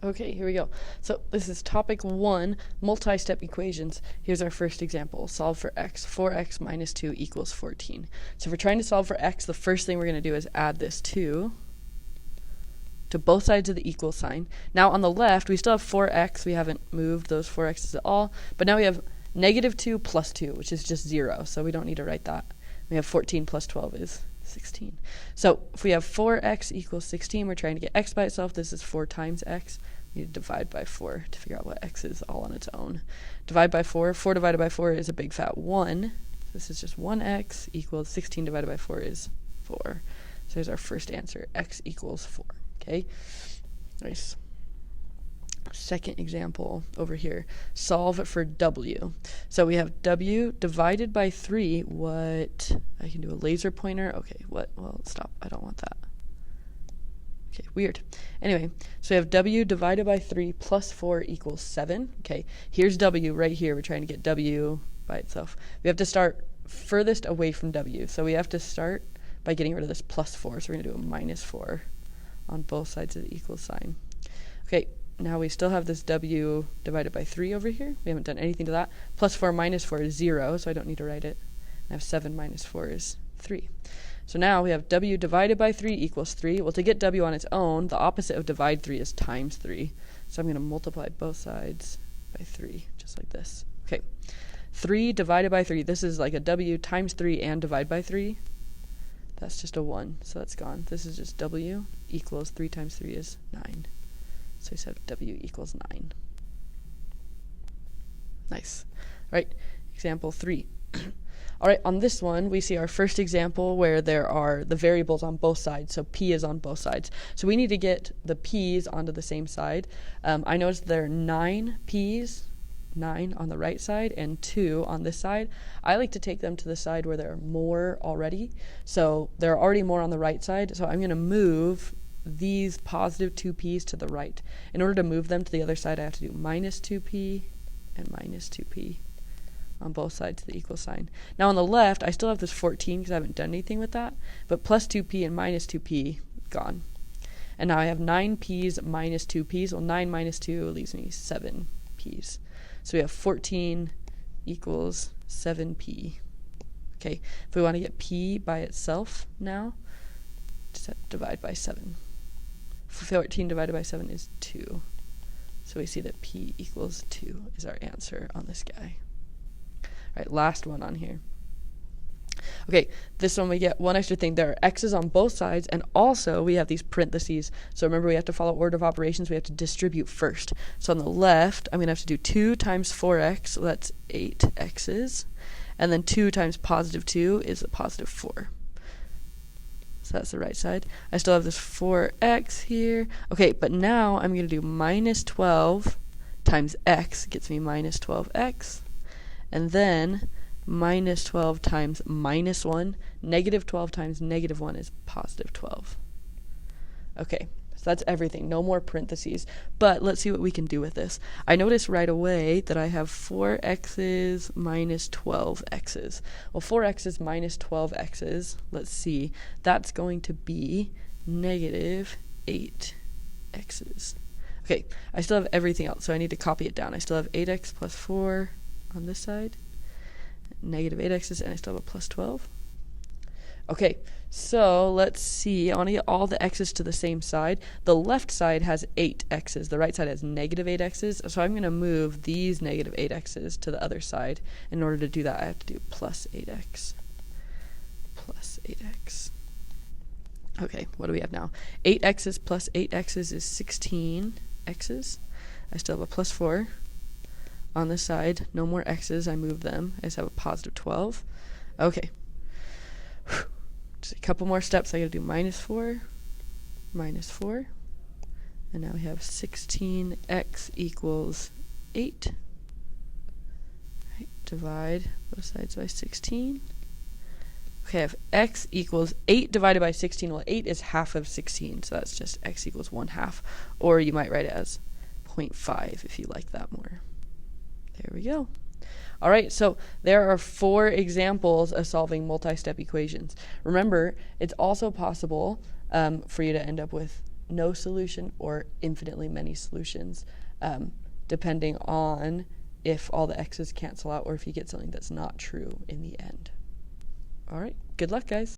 Okay, here we go. So this is topic 1, multi-step equations. Here's our first example. Solve for x. 4x minus 2 equals 14. So if we're trying to solve for x, the first thing we're going to do is add this 2 to both sides of the equal sign. Now on the left, we still have 4x. We haven't moved those 4x's at all. But now we have negative 2 plus 2, which is just 0. So we don't need to write that. We have 14 plus 12 is 16. So if we have 4x equals 16, we're trying to get x by itself. This is 4 times x. We need to divide by 4 to figure out what x is all on its own. Divide by 4. 4 divided by 4 is a big fat 1. This is just 1x equals 16 divided by 4 is 4. So here's our first answer. X equals 4. Okay? Nice. Second example over here. Solve for w. So we have w divided by 3. What? I can do a laser pointer. Okay, what? Well, stop. I don't want that. Okay, weird. Anyway, so we have w divided by 3 plus 4 equals 7. Okay, here's w right here. We're trying to get w by itself. We have to start furthest away from w. So we have to start by getting rid of this plus 4. So we're going to do a minus 4 on both sides of the equal sign. Okay, now we still have this w divided by 3 over here. We haven't done anything to that. Plus 4 minus 4 is 0, so I don't need to write it. I have 7 minus 4 is 3. So now we have w divided by 3 equals 3. Well, to get w on its own, the opposite of divide 3 is times 3. So I'm going to multiply both sides by 3, just like this. Okay, 3 divided by 3. This is like a w times 3 and divide by 3. That's just a 1, so that's gone. This is just w equals 3 times 3 is 9. So we said w equals 9. Nice. All right, example 3. All right, on this one, we see our first example where there are the variables on both sides. So p is on both sides. So we need to get the p's onto the same side. I noticed there are 9 p's, 9 on the right side and 2 on this side. I like to take them to the side where there are more already. So there are already more on the right side. So I'm going to move these positive 2p's to the right. In order to move them to the other side, I have to do minus 2p and minus 2p. On both sides of the equal sign. Now on the left, I still have this 14 because I haven't done anything with that, but plus 2p and minus 2p, gone. And now I have 9p's minus 2p's. Well, 9 minus 2 leaves me 7p's. So we have 14 equals 7p. Okay, if we want to get p by itself now, just have to divide by 7. 14 divided by 7 is 2. So we see that p equals 2 is our answer on this guy. All right, last one on here. Okay, this one we get one extra thing. There are x's on both sides, and also we have these parentheses. So remember, we have to follow order of operations. We have to distribute first. So on the left, I'm going to have to do 2 times 4x, so that's 8x's. And then 2 times positive 2 is a positive 4. So that's the right side. I still have this 4x here. Okay, but now I'm going to do minus 12 times x gets me minus 12x. And then minus 12 times minus 1. Negative 12 times negative 1 is positive 12. Okay, so that's everything. No more parentheses. But let's see what we can do with this. I notice right away that I have 4x's minus 12x's. Well, 4x's minus 12x's, let's see, that's going to be negative 8x's. Okay, I still have everything else, so I need to copy it down. I still have 8x plus 4 on this side, negative 8x's, and I still have a plus 12. Okay, so let's see. I want to get all the x's to the same side. The left side has 8x's. The right side has negative 8x's. So I'm going to move these negative 8x's to the other side. In order to do that, I have to do plus 8x. Plus 8x. Okay, what do we have now? 8x's plus 8x's is 16x's. I still have a plus 4. On this side, no more x's. I move them. I just have a positive 12. Okay. Just a couple more steps. I got to do minus 4, minus 4. And now we have 16x equals 8. Right, divide both sides by 16. Okay, I have x equals 8 divided by 16. Well, 8 is half of 16, so that's just x equals 1/2. Or you might write it as 0.5 if you like that more. There we go. All right, so there are 4 examples of solving multi-step equations. Remember, it's also possible for you to end up with no solution or infinitely many solutions, depending on if all the x's cancel out or if you get something that's not true in the end. All right, good luck, guys.